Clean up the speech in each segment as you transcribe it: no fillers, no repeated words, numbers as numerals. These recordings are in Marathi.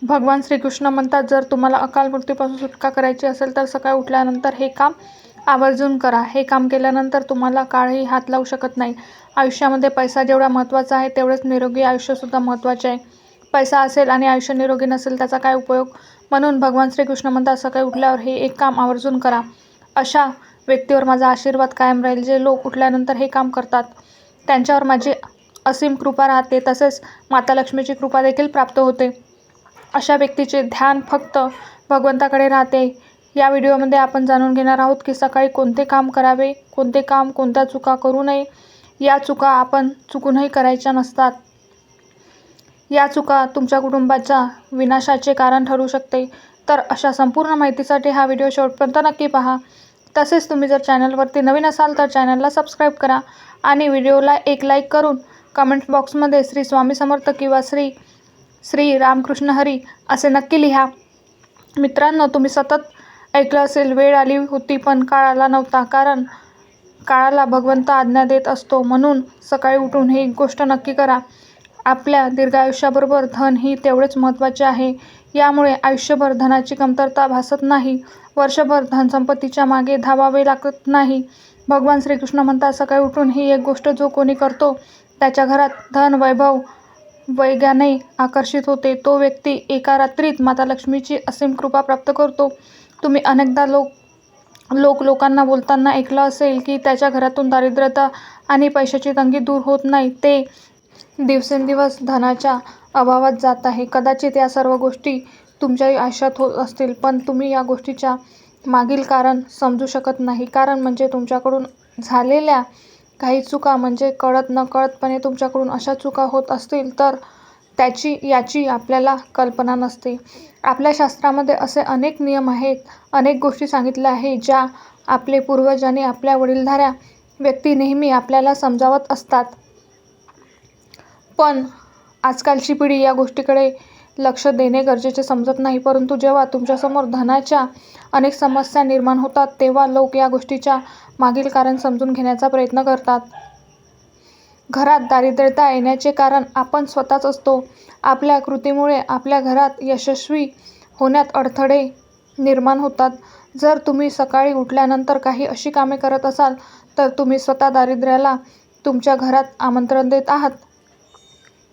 भगवान श्रीकृष्ण म्हणतात, जर तुम्हाला अकाल मृत्यूपासून सुटका करायची असेल तर सकाळी उठल्यानंतर हे काम आवर्जून करा. हे काम केल्यानंतर तुम्हाला काळही हात लावू शकत नाही. आयुष्यामध्ये पैसा जेवढा महत्त्वाचा आहे तेवढेच निरोगी आयुष्यसुद्धा महत्त्वाचे आहे. पैसा असेल आणि आयुष्य निरोगी नसेल त्याचा काय उपयोग? म्हणून भगवान श्रीकृष्ण म्हणतात, सकाळी उठल्यावर हे एक काम आवर्जून करा. अशा व्यक्तीवर माझा आशीर्वाद कायम राहील. जे लोक उठल्यानंतर हे काम करतात त्यांच्यावर माझी असीम कृपा राहते. तसेच माता लक्ष्मीची कृपा देखील प्राप्त होते. अशा व्यक्तीचे ध्यान फक्त भगवंताकडे राहते. या व्हिडिओमध्ये आपण जाणून घेणार आहोत की सकाळी कोणते काम करावे, कोणते काम, कोणत्या चुका करू नये. या चुका आपण चुकूनही करायच्या नसतात. या चुका तुमच्या कुटुंबाच्या विनाशाचे कारण ठरू शकते. तर अशा संपूर्ण माहितीसाठी हा व्हिडिओ शेवटपर्यंत नक्की पहा. तसेच तुम्ही जर चॅनलवरती नवीन असाल तर चॅनलला सबस्क्राईब करा आणि व्हिडिओला एक लाईक करून कमेंट बॉक्समध्ये श्री स्वामी समर्थ किंवा श्री रामकृष्ण हरी असे नक्की लिहा. मित्रांनो, तुम्ही सतत ऐकलं असेल, वेळ आली होती पण काळ आला नव्हता. कारण काळाला भगवंत आज्ञा देत असतो. म्हणून सकाळी उठून ही गोष्ट नक्की करा. आपल्या दीर्घायुष्याबरोबर धन ही तेवढेच महत्त्वाचे आहे. यामुळे आयुष्यभर धनाची कमतरता भासत नाही. वर्षभर धनसंपत्तीच्या मागे धावावे लागत नाही. भगवान श्रीकृष्ण म्हणतात, सकाळी उठून ही एक गोष्ट जो कोणी करतो त्याच्या घरात धन, वैभव वेगाने आकर्षित होते. तो व्यक्ती एका रात्रीत माता लक्ष्मीची असीम कृपा प्राप्त करतो. तुम्ही अनेकदा लोकांना बोलताना ऐकलं असेल की त्याच्या घरातून दारिद्र्यता आणि पैशाची तंगी दूर होत नाही. ते दिवसेंदिवस धनाच्या अभावात जात आहे. कदाचित या सर्व गोष्टी तुमच्याही आयुष्यात होत असतील, पण तुम्ही या गोष्टीच्या मागील कारण समजू शकत नाही. कारण म्हणजे तुमच्याकडून झालेल्या काही चुका, म्हणजे कळत नकळतपणे तुमच्याकडून अशा चुका होत असतील तर याची आपल्याला कल्पना नसते. आपल्या शास्त्रामध्ये असे अनेक नियम आहेत, अनेक गोष्टी सांगितल्या आहेत ज्या आपले पूर्वज आणि आपल्या वडीलधाऱ्या व्यक्ती नेहमी आपल्याला समजावत असतात. पण आजकालची पिढी या गोष्टीकडे लक्ष देणे गरजेचे समजत नाही. परंतु जेव्हा तुमच्यासमोर धनाच्या अनेक समस्या निर्माण होतात तेव्हा लोक या गोष्टीच्या मागील कारण समजून घेण्याचा प्रयत्न करतात. घरात दारिद्र्यता येण्याचे कारण आपण स्वतःच असतो. आपल्या कृतीमुळे आपल्या घरात यशस्वी होण्यात अडथळे निर्माण होतात. जर तुम्ही सकाळी उठल्यानंतर काही अशी कामे करत असाल तर तुम्ही स्वतः दारिद्र्याला तुमच्या घरात आमंत्रण देत आहात.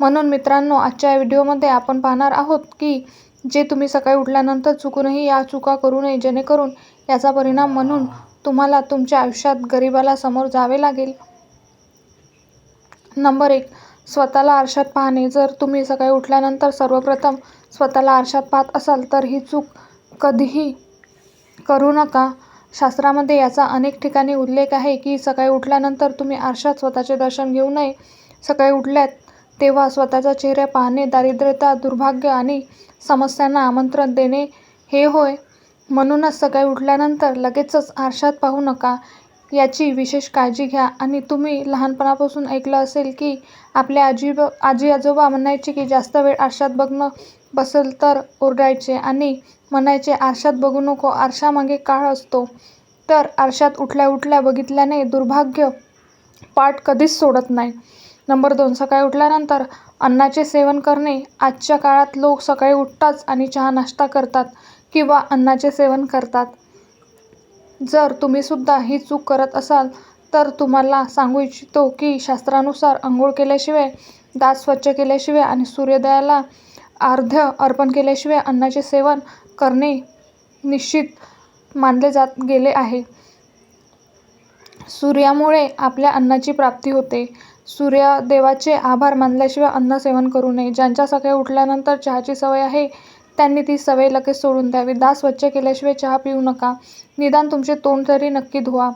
म्हणून मित्रांनो, आजच्या या व्हिडिओमध्ये आपण पाहणार आहोत की जे तुम्ही सकाळी उठल्यानंतर चुकूनही या चुका करू नये, जेणेकरून याचा परिणाम म्हणून तुम्हाला तुमच्या आयुष्यात गरिबीला समोर जावे लागेल. नंबर 1. स्वतःला आरशात पाहणे. जर तुम्ही सकाळी उठल्यानंतर सर्वप्रथम स्वतःला आरशात पाहत असाल तर ही चूक कधीही करू नका. शास्त्रामध्ये याचा अनेक ठिकाणी उल्लेख आहे की सकाळी उठल्यानंतर तुम्ही आरशात स्वतःचे दर्शन घेऊ नये. सकाळी उठल्यात तेव्हा स्वतःचा चेहरा पाहणे दारिद्र्यता, दुर्भाग्य आणि समस्यांना आमंत्रण देणे हे होय. म्हणूनच सकाळी उठल्यानंतर लगेचच आरशात पाहू नका. याची विशेष काळजी घ्या. आणि तुम्ही लहानपणापासून ऐकलं असेल की आपले आजी आजोबा म्हणायचे की जास्त वेळ आरशात बघणं बसेल तर ओरडायचे आणि म्हणायचे, आरशात बघू नको, आरशामागे काळ असतो. तर आरशात उठल्या उठल्या बघितल्याने दुर्भाग्य पाठ कधीच सोडत नाही. नंबर 2. सकाळी उठल्यानंतर अन्नाचे सेवन करणे. आजच्या काळात लोक सकाळी उठताच आणि चहा नाश्ता करतात किंवा अन्नाचे सेवन करतात. जर तुम्ही सुद्धा ही चूक करत असाल तर तुम्हाला सांगू इच्छितो की शास्त्रानुसार अंघोळ केल्याशिवाय, दात स्वच्छ केल्याशिवाय आणि सूर्योदयाला अर्घ्य अर्पण केल्याशिवाय अन्नाचे सेवन करणे निषिद्ध मानले जात गेले आहे. सूर्यामुळे आपल्या अन्नाची प्राप्ती होते. सूर्यदेवाचे आभार मानल्याशिवाय अन्न सेवन करू नये. ज्यांच्या सकाळी उठल्यानंतर चहाची सवय आहे त्यांनी ती सवय लगेच सोडून द्यावी. दात स्वच्छ केल्याशिवाय चहा पिऊ नका. निदान तुमचे तोंड तरी नक्की धुवा.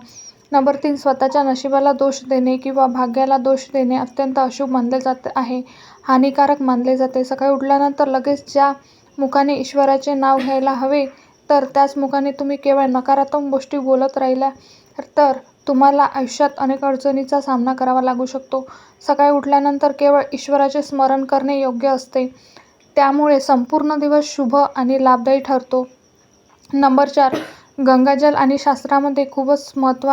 नंबर 3. स्वतःच्या नशिबाला दोष देणे किंवा भाग्याला दोष देणे अत्यंत अशुभ मानले जात आहे, हानिकारक मानले जाते. सकाळी उठल्यानंतर लगेच ज्या मुखाने ईश्वराचे नाव घ्यायला हवे तर त्याच मुखाने तुम्ही केवळ नकारात्मक गोष्टी बोलत राहिल्या तर तुम्हाला आयुष्यात अनेक अडचणींचा सामना करावा लागू शकतो. सकाळी उठल्यानंतर केवळ ईश्वराचे स्मरण करणे योग्य असते. त्यामुळे संपूर्ण दिवस शुभ आणि लाभदायी ठरतो. नंबर 4. गंगाजल आणि शास्त्रामध्ये खूपच महत्त्व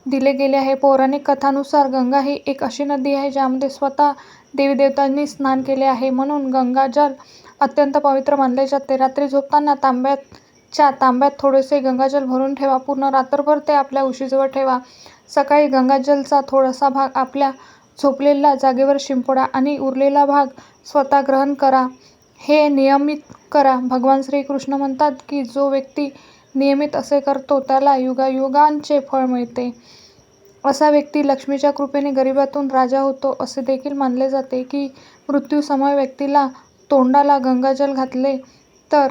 दिले गेले आहे. पौराणिक कथांनुसार गंगा ही एक अशी नदी आहे ज्यामध्ये स्वतः देवीदेवतांनी स्नान केले आहे. म्हणून गंगाजल अत्यंत पवित्र मानले जाते. रात्री झोपताना तांब्यात थोडेसे गंगाजल भरून ठेवा. पूर्ण रात्रभर ते आपल्या उशीजवळ ठेवा. सकाळी गंगाजलचा थोडासा भाग आपल्या झोपलेल्या जागेवर शिंपडा आणि उरलेला भाग स्वतः ग्रहण करा. हे नियमित करा. भगवान श्रीकृष्ण म्हणतात की जो व्यक्ती नियमित असे करतो त्याला युगायुगांचे फळ मिळते. असा व्यक्ती लक्ष्मीच्या कृपेने गरिबातून राजा होतो. असे देखील मानले जाते की मृत्यूसमयी व्यक्तीला तोंडाला गंगाजल घातले तर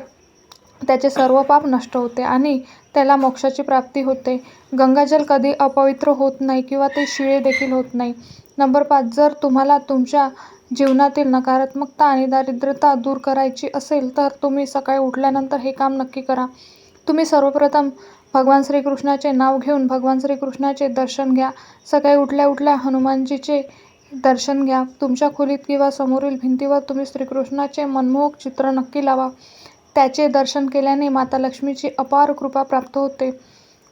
त्याचे सर्व पाप नष्ट होते आणि त्याला मोक्षाची प्राप्ती होते. गंगाजल कधी अपवित्र होत नाही किंवा ते शिळे देखील होत नाही. नंबर 5. जर तुम्हाला तुमच्या जीवनातील नकारात्मकता आणि दारिद्र्यता दूर करायची असेल तर तुम्ही सकाळी उठल्यानंतर हे काम नक्की करा. तुम्ही सर्वप्रथम भगवान श्रीकृष्णाचे नाव घेऊन भगवान श्रीकृष्णाचे दर्शन घ्या. सकाळी उठल्या उठल्या हनुमानजीचे दर्शन घ्या. तुमच्या खोलीत किंवा समोरील भिंतीवर तुम्ही श्रीकृष्णाचे मनमोहक चित्र नक्की लावा. त्याचे दर्शन केल्याने माता लक्ष्मीची अपार कृपा प्राप्त होते.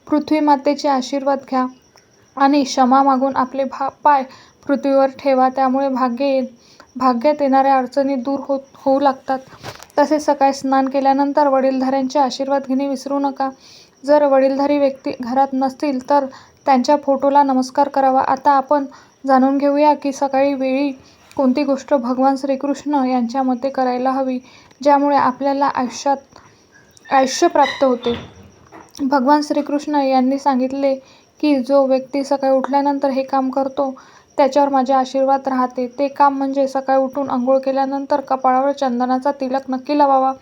पृथ्वी मातेचे आशीर्वाद घ्या आणि क्षमा मागून आपले पाय पृथ्वीवर ठेवा. त्यामुळे भाग्यात येणाऱ्या अडचणी दूर होऊ लागतात. तसेच सकाळी स्नान केल्यानंतर वडीलधाऱ्यांचे आशीर्वाद घेणे विसरू नका. जर वडीलधारी व्यक्ती घरात नसतील तर त्यांच्या फोटोला नमस्कार करावा. आता आपण जाणून घेऊया की सकाळी वेळी कोणती गोष्ट भगवान श्रीकृष्ण यांच्या मते करायला हवी ज्यामुळे आपल्याला आयुष्य प्राप्त होते. भगवान श्रीकृष्ण यांनी सांगितले की जो व्यक्ती सकाळी उठल्यानंतर हे काम करतो त्याच्यावर माझे आशीर्वाद राहते. ते काम म्हणजे सकाळी उठून आंघोळ केल्यानंतर कपाळावर चंदनाचा तिलक नक्की लावावा.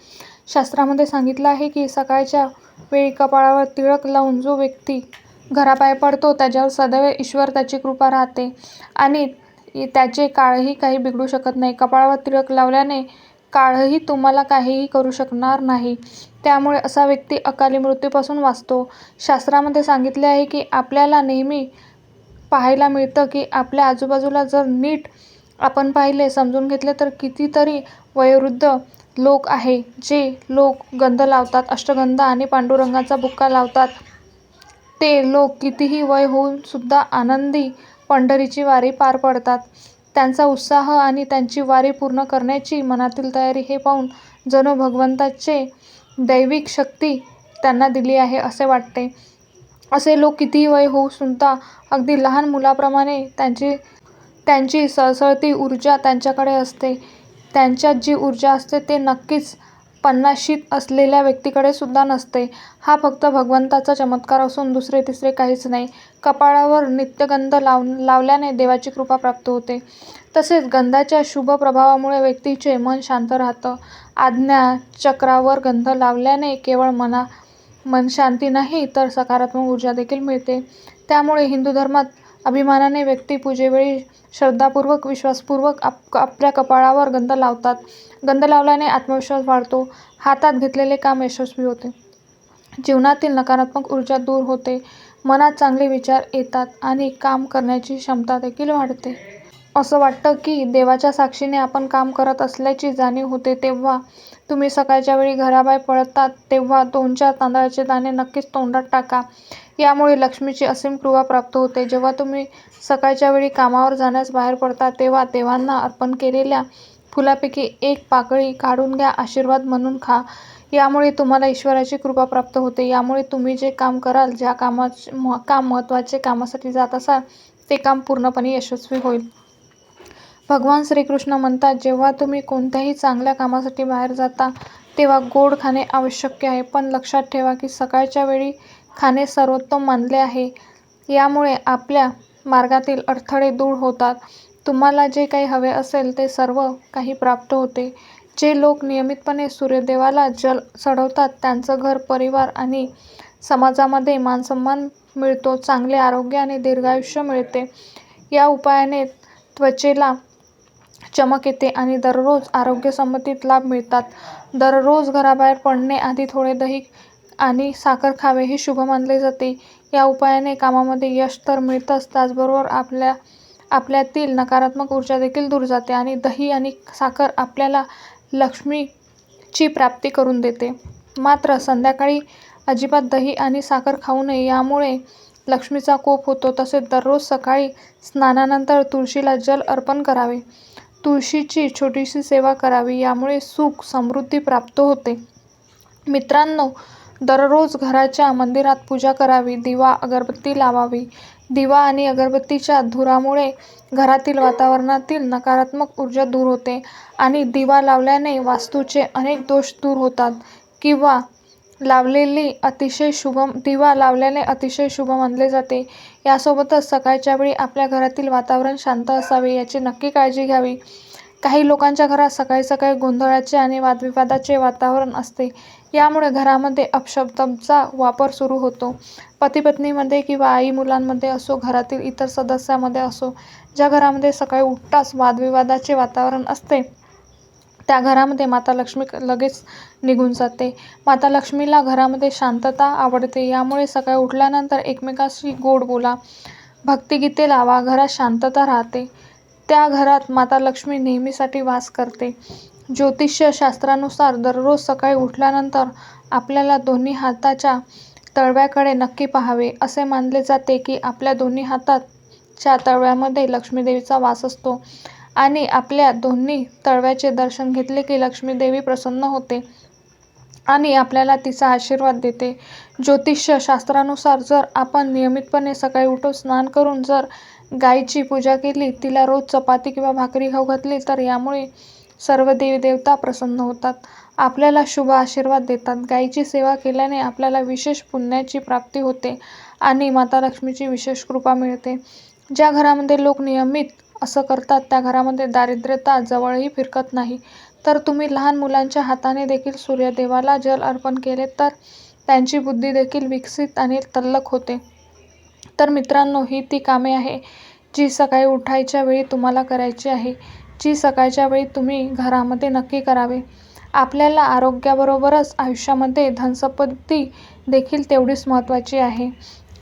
शास्त्रामध्ये सांगितलं आहे की सकाळच्या वेळी कपाळावर तिलक लावून जो व्यक्ती घराबाहेर पडतो त्याच्यावर सदैव ईश्वर त्याची कृपा राहते आणि त्याचे काळही काही बिघडू शकत नाही. कपाळावर तिलक लावल्याने काळही तुम्हाला काहीही करू शकणार नाही. त्यामुळे असा व्यक्ती अकाली मृत्यूपासून वाचतो. शास्त्रामध्ये सांगितले आहे की आपल्याला नेहमी पाहायला मिळतं की आपल्या आजूबाजूला जर नीट आपण पाहिले समजून घेतले तर कितीतरी वयोवृद्ध लोक आहे जे लोक गंध लावतात, अष्टगंध आणि पांडुरंगाचा बुक्का लावतात. ते लोक कितीही वय होऊन सुद्धा आनंदी पंढरीची वारी पार पडतात. त्यांचा उत्साह आणि त्यांची वारी पूर्ण करण्याची मनातील तयारी हे पाहून जणू भगवंताचे दैविक शक्ती त्यांना दिली आहे असे वाटते. असे लोक कितीही वय होऊ सुद्धा अगदी लहान मुलाप्रमाणे त्यांची सळसळती ऊर्जा त्यांच्याकडे असते. त्यांच्यात जी ऊर्जा असते ते नक्कीच 50शीत असलेल्या व्यक्तीकडे सुद्धा नसते. हा फक्त भगवंताचा चमत्कार असून दुसरे तिसरे काहीच नाही. कपाळावर नित्यगंध लावल्याने देवाची कृपा प्राप्त होते. तसेच गंधाच्या शुभ प्रभावामुळे व्यक्तीचे मन शांत राहतं. आज्ञाचक्रावर गंध लावल्याने केवळ मनशांती नाही तर सकारात्मक ऊर्जा देखील मिळते. त्यामुळे हिंदू धर्मात अभिमानाने व्यक्ती पूजेवेळी श्रद्धापूर्वक विश्वासपूर्वक आपल्या कपाळावर गंध लावतात. गंध लावल्याने आत्मविश्वास वाढतो. हातात घेतलेले काम यशस्वी होते. जीवनातील नकारात्मक ऊर्जा दूर होते. मनात चांगले विचार येतात आणि काम करण्याची क्षमता देखील वाढते. असं वाटतं की देवाच्या साक्षीने आपण काम करत असल्याची जाणीव होते. तेव्हा तुम्ही सकाळच्या वेळी घराबाहेर पडतात तेव्हा 2-4 तांदळाचे दाणे नक्कीच तोंडात टाका. यामुळे लक्ष्मीची असीम कृपा प्राप्त होते. जेव्हा तुम्ही सकाळच्या वेळी कामावर जाण्यास बाहेर पडता तेव्हा देवांना अर्पण केलेल्या फुलापैकी एक पाकळी काढून घ्या. आशीर्वाद म्हणून खा. यामुळे तुम्हाला ईश्वराची कृपा प्राप्त होते. यामुळे तुम्ही जे काम कराल, काम महत्त्वाचे कामासाठी जात असाल ते काम पूर्णपणे यशस्वी होईल. भगवान श्रीकृष्ण म्हणतात जेव्हा तुम्ही कोणत्याही चांगल्या कामासाठी बाहेर जाता तेव्हा गोड खाणे आवश्यक आहे. पण लक्षात ठेवा की सकाळच्या वेळी खाणे सर्वोत्तम मानले आहे. यामुळे आपल्या मार्गातील अडथळे दूर होतात. तुम्हाला जे काही हवे असेल ते सर्व काही प्राप्त होते. जे लोक नियमितपणे सूर्यदेवाला जल चढवतात त्यांचं घर, परिवार आणि समाजामध्ये मानसन्मान मिळतो. चांगले आरोग्य आणि दीर्घायुष्य मिळते. या उपायाने त्वचेला चमक येते आणि दररोज आरोग्यसंबंधित लाभ मिळतात. दररोज घराबाहेर पडण्याआधी थोडे दही आणि साखर खावे हे शुभ मानले जाते. या उपायाने कामामध्ये यश तर मिळतंच, त्याचबरोबर आपल्यातील नकारात्मक ऊर्जा देखील दूर जाते आणि दही आणि साखर आपल्याला लक्ष्मीची प्राप्ती करून देते. मात्र संध्याकाळी अजिबात दही आणि साखर खाऊ नये. यामुळे लक्ष्मीचा कोप होतो. तसेच दररोज सकाळी स्नानानंतर तुळशीला जल अर्पण करावे. तुळशीची छोटीशी सेवा करावी, यामुळे सुख समृद्धी प्राप्त होते. मित्रांनो, दररोज घराच्या मंदिरात पूजा करावी, दिवा अगरबत्ती लावावी. दिवा आणि अगरबत्तीच्या धुरामुळे घरातील वातावरणातील नकारात्मक ऊर्जा दूर होते आणि दिवा लावल्याने वास्तूचे अनेक दोष दूर होतात. दिवा लावल्याने अतिशय शुभ मानले जाते. यासोबतच सकाळच्या वेळी आपल्या घरातील वातावरण शांत असावे याची नक्की काळजी घ्यावी. काही लोकांच्या घरात सकाळी सकाळी गोंधळाचे आणि वादविवादाचे वातावरण असते. यामुळे घरामध्ये अपशब्दांचा वापर सुरू होतो. पती-पत्नीमध्ये किंवा आई-मुलांमध्ये असो, घरातील इतर सदस्यांमध्ये असो, ज्या घरामध्ये सकाळी उठताच वादविवादाचे वातावरण असते, त्या घरामध्ये माता लक्ष्मी लगेच निघून जाते. माता लक्ष्मीला घरामध्ये शांतता आवडते. यामुळे सकाळी उठल्यानंतर एकमेकांशी गोड बोला, भक्तिगीते लावा, घरात शांतता राहते. त्या घरात माता लक्ष्मी नेहमीसाठी वास करते. ज्योतिष्य शास्त्रानुसार दररोज सकाळी उठल्यानंतर आपल्याला दोन्ही हाताच्या तळव्याकडे नक्की पाहावे. असे मानले जाते की आपल्या दोन्ही हाताच्या तळव्यामध्ये लक्ष्मीदेवीचा वास असतो आणि आपल्या दोन्ही तळव्याचे दर्शन घेतले की लक्ष्मीदेवी प्रसन्न होते आणि आपल्याला तिचा आशीर्वाद देते. ज्योतिष्य शास्त्रानुसार जर आपण नियमितपणे सकाळी उठून स्नान करून जर गायीची पूजा केली, तिला रोज चपाती किंवा भाकरी खाऊ घातली, तर यामुळे सर्व देवी देवता प्रसन्न होतात, आपल्याला शुभ आशीर्वाद देतात. गायीची सेवा केल्याने आपल्याला विशेष पुण्याची प्राप्ती होते आणि माता लक्ष्मीची विशेष कृपा मिळते. ज्या घरामध्ये लोक नियमित असं करतात, त्या घरामध्ये दारिद्र्यता जवळही फिरकत नाही. तर तुम्ही लहान मुलांच्या हाताने देखील सूर्यदेवाला जल अर्पण केले तर त्यांची बुद्धी देखील विकसित आणि तल्लख होते. तर मित्रांनो, ही ती कामे आहे जी सकाळी उठायच्या वेळी तुम्हाला करायची आहे, जी सकाळच्या वेळी तुम्ही घरामध्ये नक्की करावे. आपल्याला आरोग्याबरोबरच आयुष्यामध्ये धनसंपत्ती देखील तेवढीच महत्त्वाची आहे.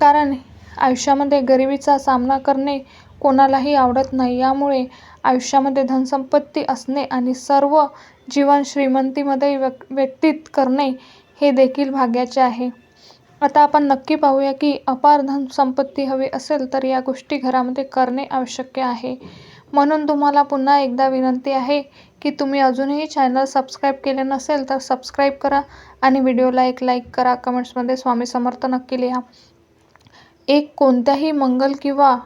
कारण आयुष्यामध्ये गरिबीचा सामना करणे कोणालाही आवडत नाही. यामुळे आयुष्यामध्ये धनसंपत्ती असणे आणि सर्व जीवन श्रीमंतीमध्ये व्यतीत करणे हे देखील भाग्याचे आहे. आता आपण नक्की पाहूया की अपार धनसंपत्ती हवी असेल तर या गोष्टी घरामध्ये करणे आवश्यक आहे. म्हणून तुम्हाला पुन्हा एकदा विनंती आहे की तुम्ही अजूनही चॅनल सबस्क्राईब केले नसेल तर सबस्क्राईब करा आणि व्हिडिओला एक लाईक करा. कमेंट्समध्ये स्वामी समर्थ नक्की लिहा. कोणत्याही मंगल किंवा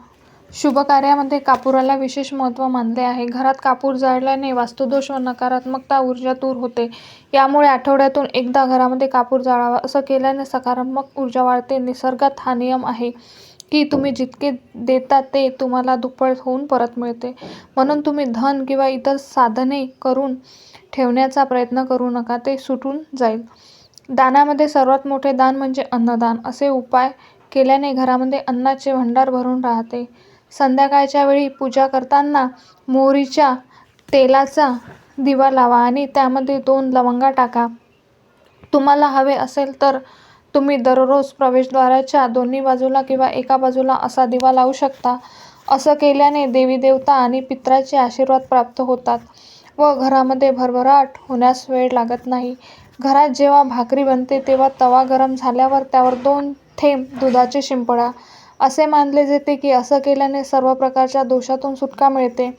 शुभ कार्यामध्ये कापुराला विशेष महत्त्व मानले आहे. घरात कापूर जाळल्याने वास्तुदोष व नकारात्मकता ऊर्जा दूर होते. यामुळे आठवड्यातून एकदा घरामध्ये कापूर जाळावा. असं केल्याने सकारात्मक ऊर्जा वाढते. निसर्गात हा नियम आहे की तुम्ही जितके देता ते तुम्हाला दुप्पट होऊन परत मिळते. म्हणून तुम्ही धन किंवा इतर साधने करून ठेवण्याचा प्रयत्न करू नका, ते सुटून जाईल. दानामध्ये सर्वात मोठे दान म्हणजे अन्नदान. असे उपाय केल्याने घरामध्ये अन्नाचे भंडार भरून राहते. संध्याकाळच्या वेळी पूजा करताना मोहरीच्या तेलाचा दिवा लावा आणि त्यामध्ये 2 लवंगा टाका. तुम्हाला हवे असेल तर तुम्ही दररोज प्रवेशद्वाराच्या दोन्ही बाजूला किंवा एका बाजूला असा दिवा लावू शकता. असं केल्याने देवी देवता आणि पितराचे आशीर्वाद प्राप्त होतात व घरामध्ये भरभराट होण्यास वेळ लागत नाही. घरात जेव्हा भाकरी बनते तेव्हा तवा गरम झाल्यावर त्यावर 2 थेंब दुधाचे शिंपडा. असे मानले जाते की असं केल्याने सर्व प्रकारच्या दोषातून सुटका मिळते.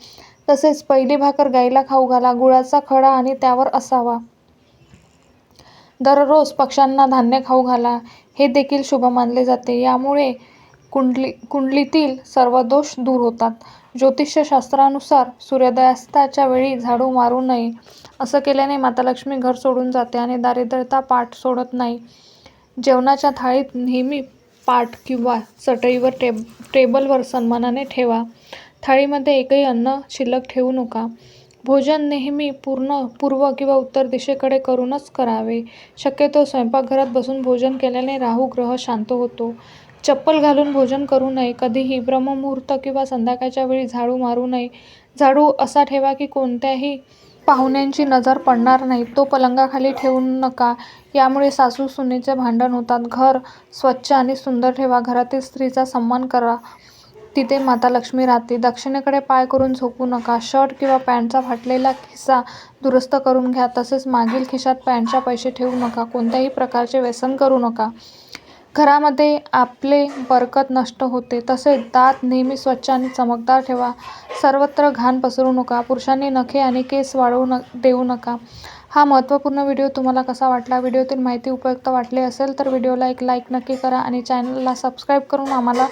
तसेच पहिली भाकर गाईला खाऊ घाला. गुळाचा खडा आणि त्यावर असावा. दररोज पक्ष्यांना धान्य खाऊ घाला. हे देखील शुभ मानले जाते. यामुळे कुंडलीतील सर्व दोष दूर होतात. ज्योतिषशास्त्रानुसार सूर्योदयास्ताच्या वेळी झाडू मारू नये. असं केल्याने माता लक्ष्मी घर सोडून जाते आणि दारिद्र्यता पाठ सोडत नाही. जेवणाच्या थाळीत नेहमी पाट किंवा चटईवर टेबलवर सन्मानाने ठेवा. थाळीमध्ये एकही अन्न शिल्लक ठेवू नका. भोजन नेहमी पूर्व किंवा उत्तर दिशेकडे करूनच करावे. शक्यतो स्वयंपाकघरात बसून भोजन केल्याने राहू ग्रह शांत होतो. चप्पल घालून भोजन करू नये. कधीही ब्रह्ममुहूर्त किंवा संध्याकाळच्या वेळी झाडू मारू नये. झाडू असा ठेवा की कोणत्याही पाहुण्यांची नजर पडणार नाही. तो पलंगाखाली ठेवू नका. यामुळे सासू-सुनेचे भांडण होतात. घर स्वच्छ आणि सुंदर ठेवा. घरातील स्त्रीचा सन्मान करा. तिथे माता लक्ष्मी राहते. दक्षिणेकडे पाय करून झोपू नका. शर्ट किंवा पॅन्टचा फाटलेला खिसा दुरुस्त करून घ्या. तसेच मागील खिशात पॅन्टच्या पैसे ठेवू नका. कोणत्याही प्रकारचे व्यसन करू नका. घरामध्ये आपले बरकत नष्ट होते. तसेच दात नेहमी स्वच्छ आणि चमकदार ठेवा. सर्वत्र घाण पसरू नका. पुरुषांनी नखे आणि केस वाढवू देऊ नका. हा महत्त्वपूर्ण व्हिडिओ तुम्हाला कसा वाटला? व्हिडिओतील माहिती उपयुक्त वाटली असेल तर व्हिडिओला एक लाईक नक्की करा आणि चॅनलला सबस्क्राईब करून आम्हाला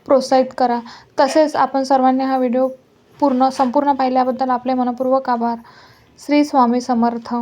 प्रोत्साहित करा. तसेच आपण सर्वांनी हा व्हिडिओ संपूर्ण पाहिल्याबद्दल आपले मनःपूर्वक आभार. श्री स्वामी समर्थ.